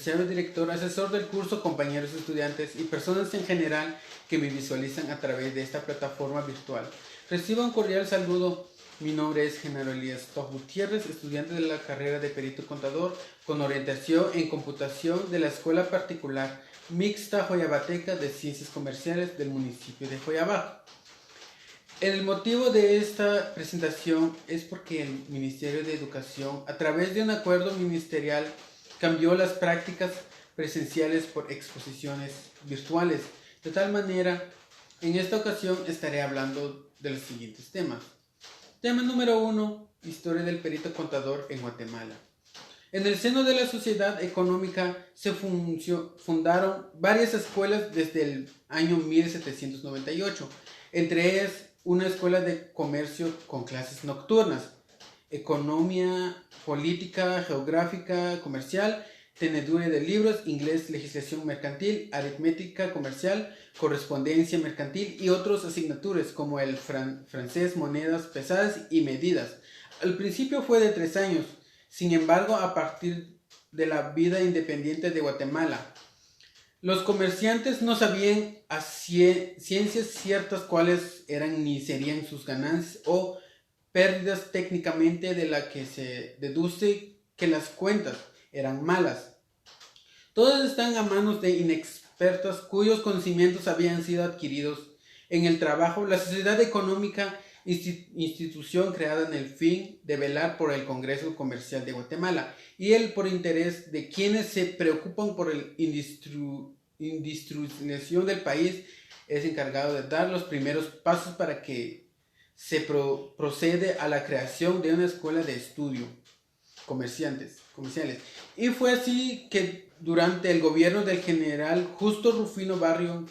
beneficiario, director, asesor del curso, compañeros estudiantes y personas en general que me visualizan a través de esta plataforma virtual. Recibo un cordial saludo. Mi nombre es Genaro Elías Toc Gutiérrez, estudiante de la carrera de perito contador con orientación en computación de la Escuela Particular Mixta Joyabateca de Ciencias Comerciales del municipio de Joyabá. El motivo de esta presentación es porque el Ministerio de Educación, a través de un acuerdo ministerial, cambió las prácticas presenciales por exposiciones virtuales. De tal manera, en esta ocasión estaré hablando de los siguientes temas. Tema número 1. Historia del perito contador en Guatemala. En el seno de la sociedad económica se fundaron varias escuelas desde el año 1798, entre ellas una escuela de comercio con clases nocturnas, economía, política, geográfica, comercial, tenedura de libros, inglés, legislación mercantil, aritmética comercial, correspondencia mercantil y otras asignaturas como el francés, monedas pesadas y medidas. Al principio fue de 3 años, sin embargo, a partir de la vida independiente de Guatemala, los comerciantes no sabían a ciencias ciertas cuáles eran ni serían sus ganancias o pérdidas técnicamente, de la que se deduce que las cuentas eran malas. Todas están a manos de inexpertos cuyos conocimientos habían sido adquiridos en el trabajo. La Sociedad Económica, institución creada en el fin de velar por el Congreso Comercial de Guatemala y el por interés de quienes se preocupan por la industrialización del país, es encargado de dar los primeros pasos para que se procede a la creación de una escuela de estudio comerciales. Y fue así que durante el gobierno del general Justo Rufino Barrio,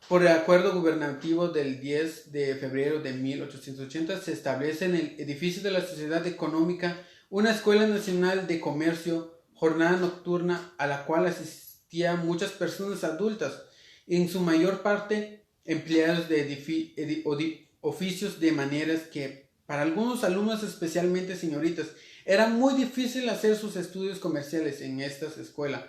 por el acuerdo gubernativo del 10 de febrero de 1880, se establece en el edificio de la Sociedad Económica una Escuela Nacional de Comercio, jornada nocturna, a la cual asistían muchas personas adultas, en su mayor parte empleados de oficios, de maneras que para algunos alumnos, especialmente señoritas, era muy difícil hacer sus estudios comerciales en esta escuela,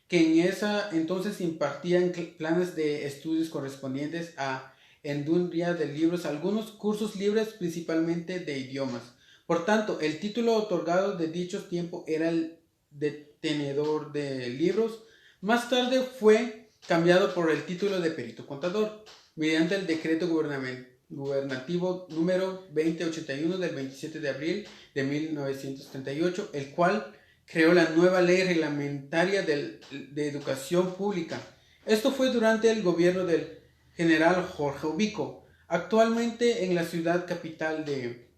que en esa entonces impartían planes de estudios correspondientes a industria de libros, algunos cursos libres, principalmente de idiomas. Por tanto, el título otorgado de dichos tiempos era el de tenedor de libros. Más tarde fue cambiado por el título de perito contador, mediante el decreto gubernativo número 2081 del 27 de abril de 1938, el cual creó la nueva ley reglamentaria de educación pública. Esto fue durante el gobierno del general Jorge Ubico. Actualmente en la ciudad capital de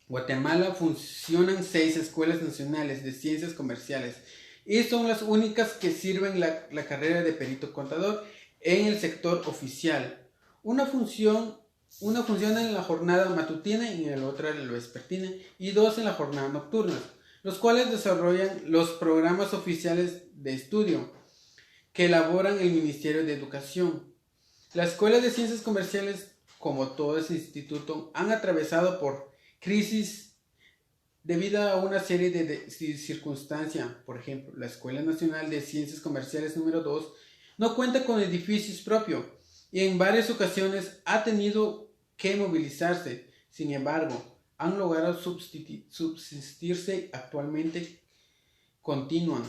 Guatemala funcionan 6 escuelas nacionales de ciencias comerciales y son las únicas que sirven la carrera de perito contador en el sector oficial. Una funciona en la jornada matutina y en la otra en la vespertina, y 2 en la jornada nocturna, los cuales desarrollan los programas oficiales de estudio que elaboran el Ministerio de Educación. Las escuelas de ciencias comerciales, como todo ese instituto, han atravesado por crisis debido a una serie de circunstancias. Por ejemplo, la Escuela Nacional de Ciencias Comerciales número 2 no cuenta con edificios propios y en varias ocasiones ha tenido que movilizarse. Sin embargo, han logrado subsistirse. Actualmente continúan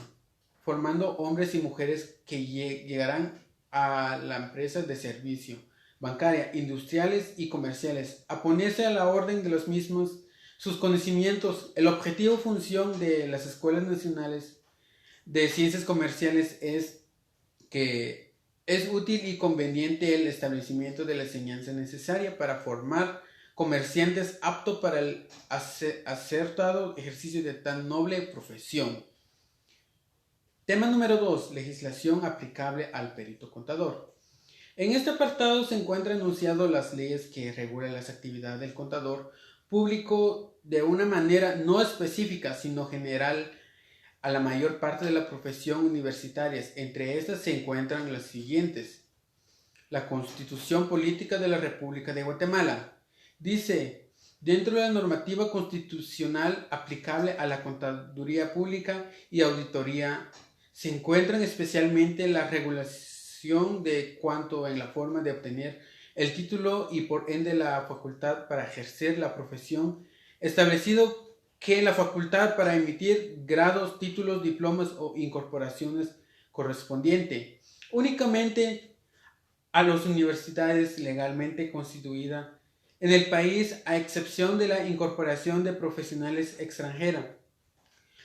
formando hombres y mujeres que llegarán a la empresa de servicio, bancaria, industriales y comerciales, a ponerse a la orden de los mismos sus conocimientos. El objetivo función de las escuelas nacionales de ciencias comerciales es que es útil y conveniente el establecimiento de la enseñanza necesaria para formar comerciantes aptos para el acertado ejercicio de tan noble profesión. Tema número 2. Legislación aplicable al perito contador. En este apartado se encuentran enunciadas las leyes que regulan las actividades del contador público de una manera no específica, sino general a la mayor parte de la profesión universitarias. Entre estas se encuentran las siguientes. La Constitución Política de la República de Guatemala dice: dentro de la normativa constitucional aplicable a la contaduría pública y auditoría, se encuentran especialmente la regulación de cuanto en la forma de obtener el título y por ende la facultad para ejercer la profesión, establecido que la facultad para emitir grados, títulos, diplomas o incorporaciones correspondiente únicamente a las universidades legalmente constituidas en el país, a excepción de la incorporación de profesionales extranjeros,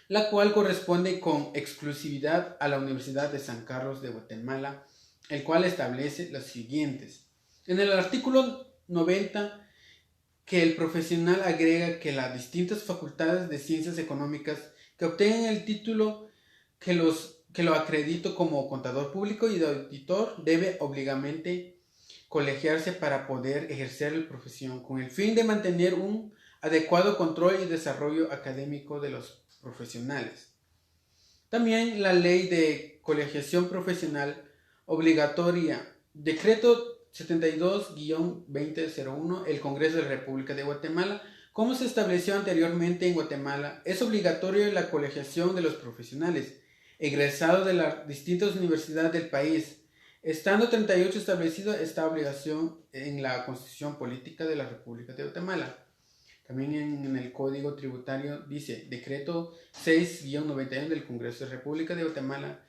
la cual corresponde con exclusividad a la Universidad de San Carlos de Guatemala, el cual establece las siguientes. En el artículo 90, que el profesional agrega que las distintas facultades de ciencias económicas que obtengan el título que lo acredito como contador público y de auditor debe obligadamente colegiarse para poder ejercer la profesión con el fin de mantener un adecuado control y desarrollo académico de los profesionales. También la ley de colegiación profesional obligatoria, decreto 72-2001, el Congreso de la República de Guatemala. Como se estableció anteriormente en Guatemala, es obligatorio la colegiación de los profesionales egresados de las distintas universidades del país. Estando 38 establecido esta obligación en la Constitución Política de la República de Guatemala. También en el Código Tributario dice, decreto 6-91 del Congreso de la República de Guatemala,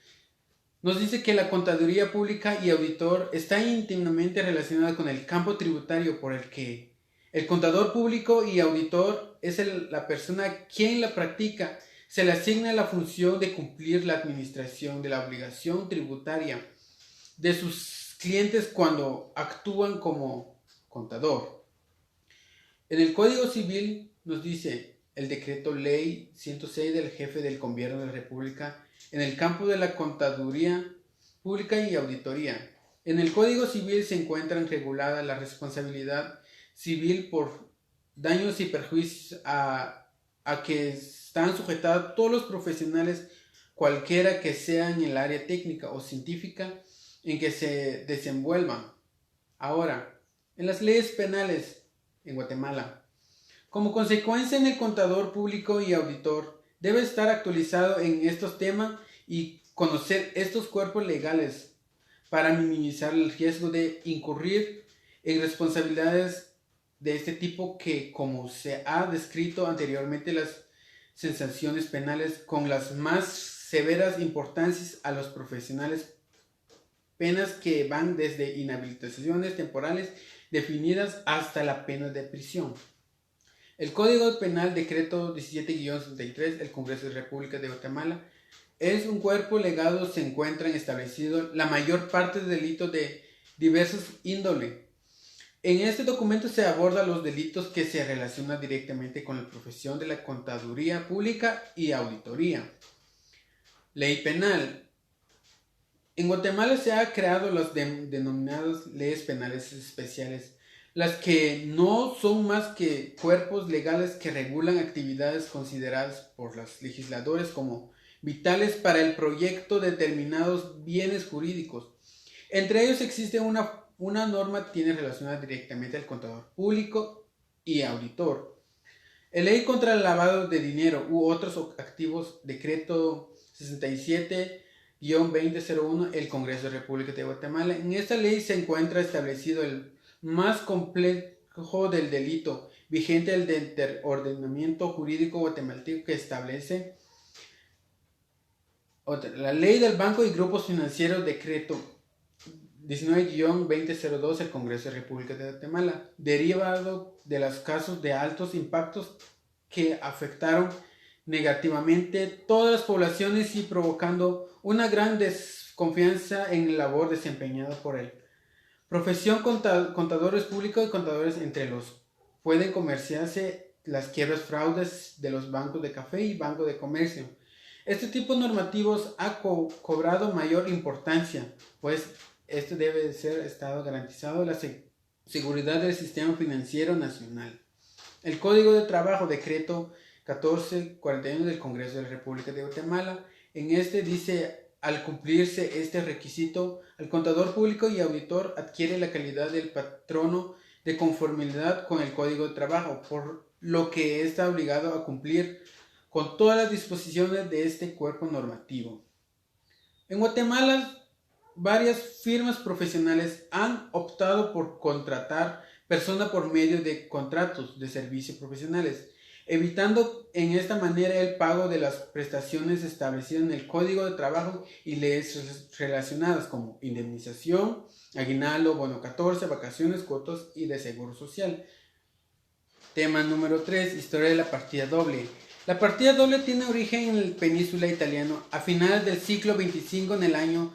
nos dice que la contaduría pública y auditor está íntimamente relacionada con el campo tributario, por el que el contador público y auditor es la persona quien la practica. Se le asigna la función de cumplir la administración de la obligación tributaria de sus clientes cuando actúan como contador. En el Código Civil nos dice el decreto ley 106 del jefe del gobierno de la República en el campo de la contaduría pública y auditoría. En el Código Civil se encuentran reguladas la responsabilidad civil por daños y perjuicios a que están sujetados todos los profesionales, cualquiera que sean en el área técnica o científica en que se desenvuelvan. Ahora, en las leyes penales en Guatemala, como consecuencia en el contador público y auditor debe estar actualizado en estos temas y conocer estos cuerpos legales para minimizar el riesgo de incurrir en responsabilidades de este tipo que, como se ha descrito anteriormente, las sanciones penales con las más severas importancias a los profesionales, penas que van desde inhabilitaciones temporales definidas hasta la pena de prisión. El Código Penal Decreto 17-63 del Congreso de la República de Guatemala es un cuerpo legal. Se encuentran establecidos la mayor parte de delitos de diversos índole. En este documento se abordan los delitos que se relacionan directamente con la profesión de la contaduría pública y auditoría. Ley penal. En Guatemala se han creado las denominadas leyes penales especiales, las que no son más que cuerpos legales que regulan actividades consideradas por los legisladores como vitales para el proyecto de determinados bienes jurídicos. Entre ellos existe una norma que tiene relacionada directamente al contador público y auditor. La ley contra el lavado de dinero u otros activos, decreto 67-2001, el Congreso de la República de Guatemala. En esta ley se encuentra establecido el más complejo del delito vigente, el de ordenamiento jurídico guatemalteco, que establece la ley del banco y grupos financieros, decreto 19-2002, el Congreso de la República de Guatemala, derivado de los casos de altos impactos que afectaron negativamente todas las poblaciones y provocando una gran desconfianza en la labor desempeñada por él. Profesión contadores públicos y contadores, entre los pueden comerciarse las quiebras, fraudes de los bancos de café y banco de comercio. Este tipo de normativos ha cobrado mayor importancia, pues esto debe ser estado garantizado la seguridad del sistema financiero nacional. El Código de Trabajo, decreto 1441 del Congreso de la República de Guatemala, en este dice: al cumplirse este requisito, el contador público y auditor adquiere la calidad del patrono de conformidad con el Código de Trabajo, por lo que está obligado a cumplir con todas las disposiciones de este cuerpo normativo. En Guatemala, varias firmas profesionales han optado por contratar personas por medio de contratos de servicio profesionales, evitando en esta manera el pago de las prestaciones establecidas en el Código de Trabajo y leyes relacionadas como indemnización, aguinaldo, bono 14, vacaciones, cuotas y de seguro social. Tema número 3. Historia de la partida doble. La partida doble tiene origen en la península italiana a finales del siglo XXV, en el año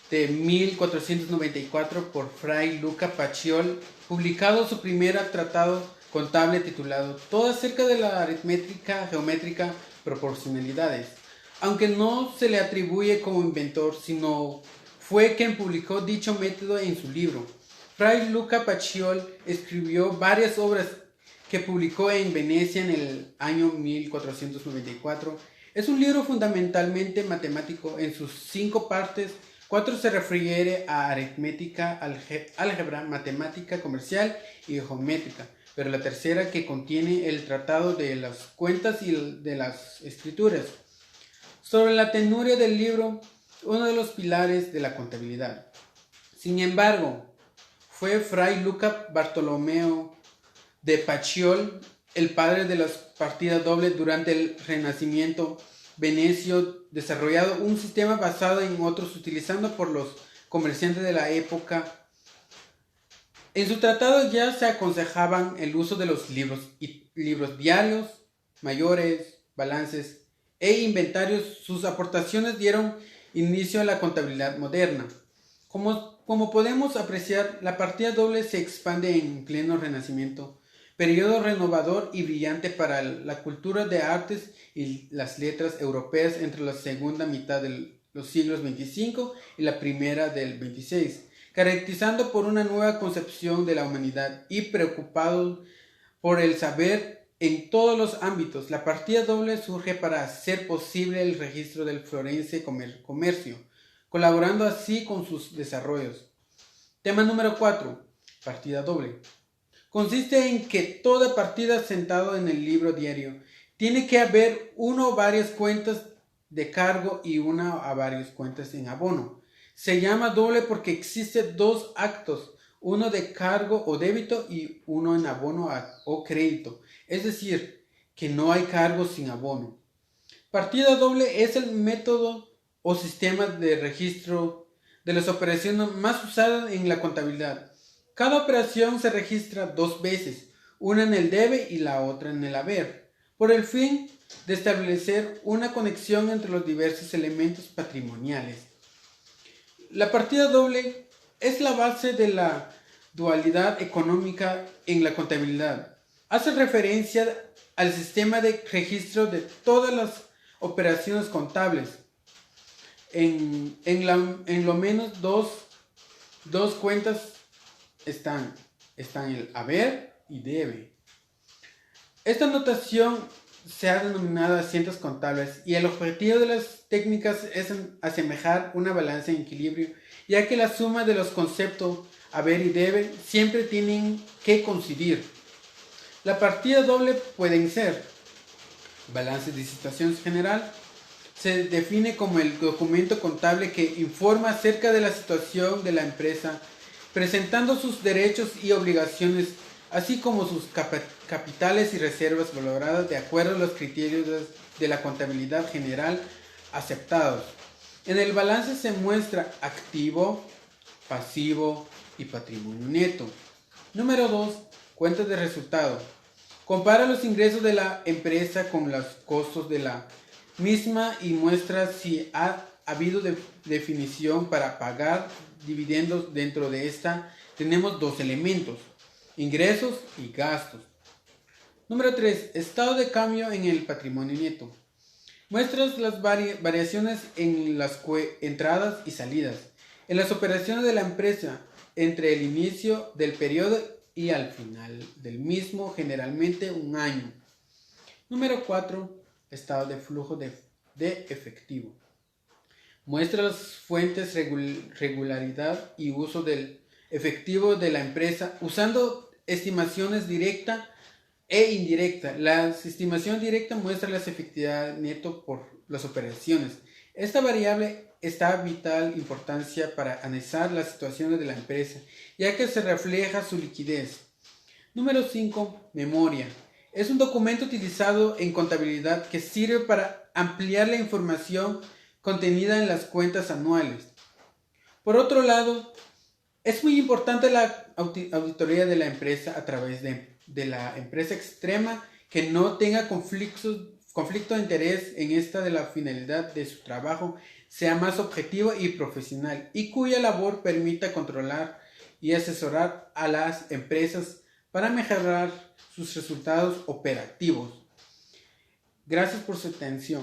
de 1494 por Fray Luca Pacioli, publicado su primer tratado contable titulado Todo acerca de la aritmética geométrica proporcionalidades. Aunque no se le atribuye como inventor, sino fue quien publicó dicho método en su libro. Fray Luca Pacioli escribió varias obras que publicó en Venecia en el año 1494. Es un libro fundamentalmente matemático. En sus 5 partes, 4 se refiere a aritmética, álgebra, matemática comercial y geométrica, pero la tercera, que contiene el tratado de las cuentas y de las escrituras. Sobre la tenuria del libro, uno de los pilares de la contabilidad. Sin embargo, fue Fray Luca Bartolomeo de Pacioli, el padre de las partidas dobles durante el Renacimiento venecio, desarrollado un sistema basado en otros utilizando por los comerciantes de la época. En su tratado ya se aconsejaban el uso de los libros diarios, mayores, balances e inventarios. Sus aportaciones dieron inicio a la contabilidad moderna. Como podemos apreciar, la partida doble se expande en pleno Renacimiento, periodo renovador y brillante para la cultura de artes y las letras europeas entre la segunda mitad de los siglos XXV y la primera del XXVI, caracterizando por una nueva concepción de la humanidad y preocupado por el saber en todos los ámbitos. La partida doble surge para hacer posible el registro del florense comercio, colaborando así con sus desarrollos. Tema número 4. Partida doble. Consiste en que toda partida sentado en el libro diario tiene que haber una o varias cuentas de cargo y una a varias cuentas en abono. Se llama doble porque existen 2 actos, uno de cargo o débito y uno en abono o crédito, es decir, que no hay cargo sin abono. Partida doble es el método o sistema de registro de las operaciones más usado en la contabilidad. Cada operación se registra 2 veces, una en el debe y la otra en el haber, por el fin de establecer una conexión entre los diversos elementos patrimoniales. La partida doble es la base de la dualidad económica en la contabilidad. Hace referencia al sistema de registro de todas las operaciones contables. En lo menos dos cuentas están el haber y debe. Esta notación se ha denominado asientos contables y el objetivo de las técnicas es asemejar una balanza en equilibrio, ya que la suma de los conceptos haber y debe siempre tienen que coincidir. La partida doble pueden ser balance de situación general. Se define como el documento contable que informa acerca de la situación de la empresa, presentando sus derechos y obligaciones, así como sus capitales y reservas valoradas de acuerdo a los criterios de la contabilidad general aceptados. En el balance se muestra activo, pasivo y patrimonio neto. Número 2. Cuentas de resultado. Compara los ingresos de la empresa con los costos de la misma y muestra si ha habido definición para pagar dividendos. Dentro de esta tenemos 2 elementos: ingresos y gastos. Número 3. Estado de cambio en el patrimonio neto. Muestras las variaciones en las entradas y salidas en las operaciones de la empresa entre el inicio del periodo y al final del mismo, generalmente un año. Número 4. Estado de flujo de efectivo. Muestra las fuentes, regularidad y uso del efectivo de la empresa usando estimaciones directa e indirecta. La estimación directa muestra la efectividad neto por las operaciones. Esta variable está de vital importancia para analizar las situaciones de la empresa, ya que se refleja su liquidez. Número 5. Memoria. Es un documento utilizado en contabilidad que sirve para ampliar la información contenida en las cuentas anuales. Por otro lado, es muy importante la auditoría de la empresa a través de la empresa extrema que no tenga conflicto de interés en esta de la finalidad de su trabajo sea más objetivo y profesional y cuya labor permita controlar y asesorar a las empresas para mejorar sus resultados operativos. Gracias por su atención.